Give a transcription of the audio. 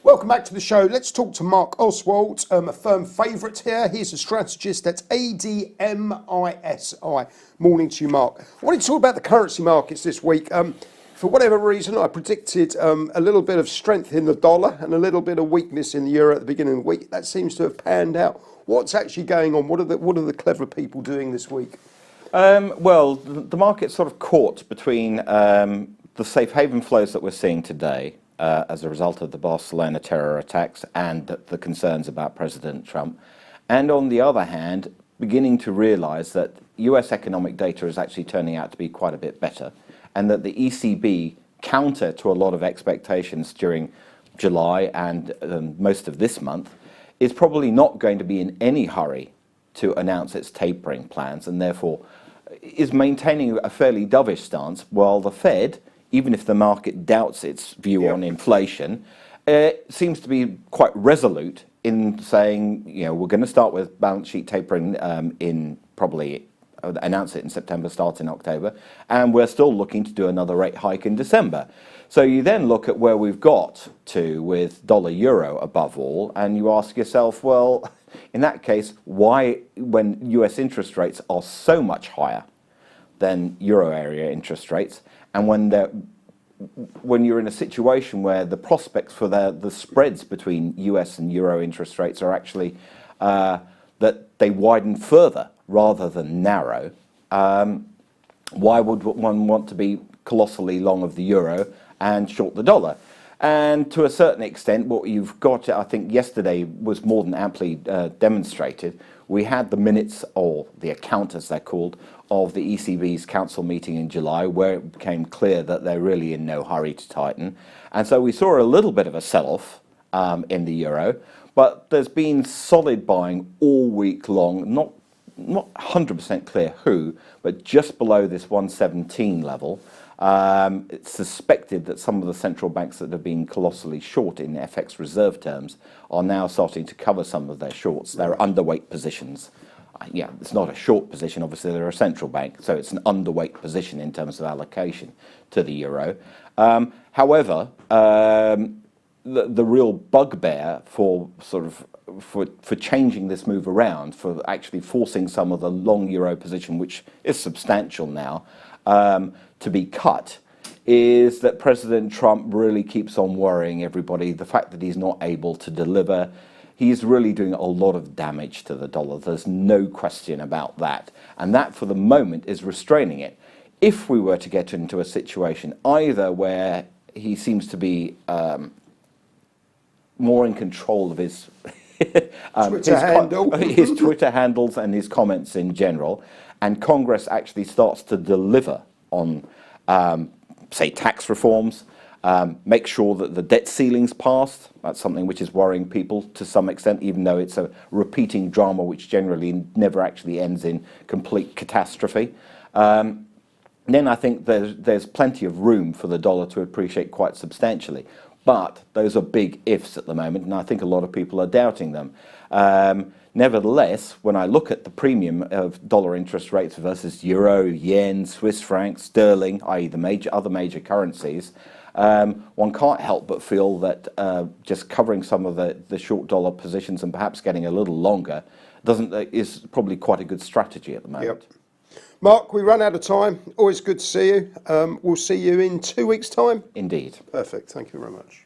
Welcome back to the show. Let's talk to Marc Ostwald, a firm favourite here. He's a strategist at ADMISI. Morning to you, Marc. I wanted to talk about the currency markets this week. For whatever reason, I predicted a little bit of strength in the dollar and a little bit of weakness in the euro at the beginning of the week. That seems to have panned out. What's actually going on? What are the clever people doing this week? Well, the market's sort of caught between the safe haven flows that we're seeing today as a result of the Barcelona terror attacks and the concerns about President Trump, and on the other hand, beginning to realize that US economic data is actually turning out to be quite a bit better, and that the ECB, counter to a lot of expectations during July and most of this month, is probably not going to be in any hurry to announce its tapering plans, and therefore is maintaining a fairly dovish stance, while the Fed, even if the market doubts its view on inflation, seems to be quite resolute in saying, you know, we're going to start with balance sheet tapering in probably announce it in September, start in October, and we're still looking to do another rate hike in December. So you then look at where we've got to with dollar euro above all, and you ask yourself, well, in that case, why, when US interest rates are so much higher than euro area interest rates, and when you're in a situation where the prospects for the spreads between US and euro interest rates are actually that they widen further rather than narrow, why would one want to be colossally long of the euro and short the dollar? And to a certain extent, what you've got, I think yesterday was more than amply demonstrated. We had the minutes, or the account as they're called, of the ECB's council meeting in July, where it became clear that they're really in no hurry to tighten. And so we saw a little bit of a sell-off in the euro, but there's been solid buying all week long, not 100% clear who, but just below this 117 level. It's suspected that some of the central banks that have been colossally short in FX reserve terms are now starting to cover some of their shorts. They're underweight positions. Yeah, it's not a short position, obviously they're a central bank, so it's an underweight position in terms of allocation to the euro. However, the real bugbear for changing this move around, for actually forcing some of the long euro position, which is substantial now, to be cut, is that President Trump really keeps on worrying everybody. The fact that he's not able to deliver, he's really doing a lot of damage to the dollar. There's no question about that. And that, for the moment, is restraining it. If we were to get into a situation either where he seems to be more in control of his his Twitter handles and his comments in general, and Congress actually starts to deliver on, say, tax reforms, make sure that the debt ceiling's passed. That's something which is worrying people to some extent, even though it's a repeating drama which generally never actually ends in complete catastrophe. Then I think there's plenty of room for the dollar to appreciate quite substantially. But those are big ifs at the moment, and I think a lot of people are doubting them. Nevertheless, when I look at the premium of dollar interest rates versus euro, yen, Swiss franc, sterling, i.e. the other major currencies, one can't help but feel that just covering some of the short dollar positions and perhaps getting a little longer is probably quite a good strategy at the moment. Yep. Marc, we run out of time. Always good to see you. We'll see you in 2 weeks' time. Indeed. Perfect. Thank you very much.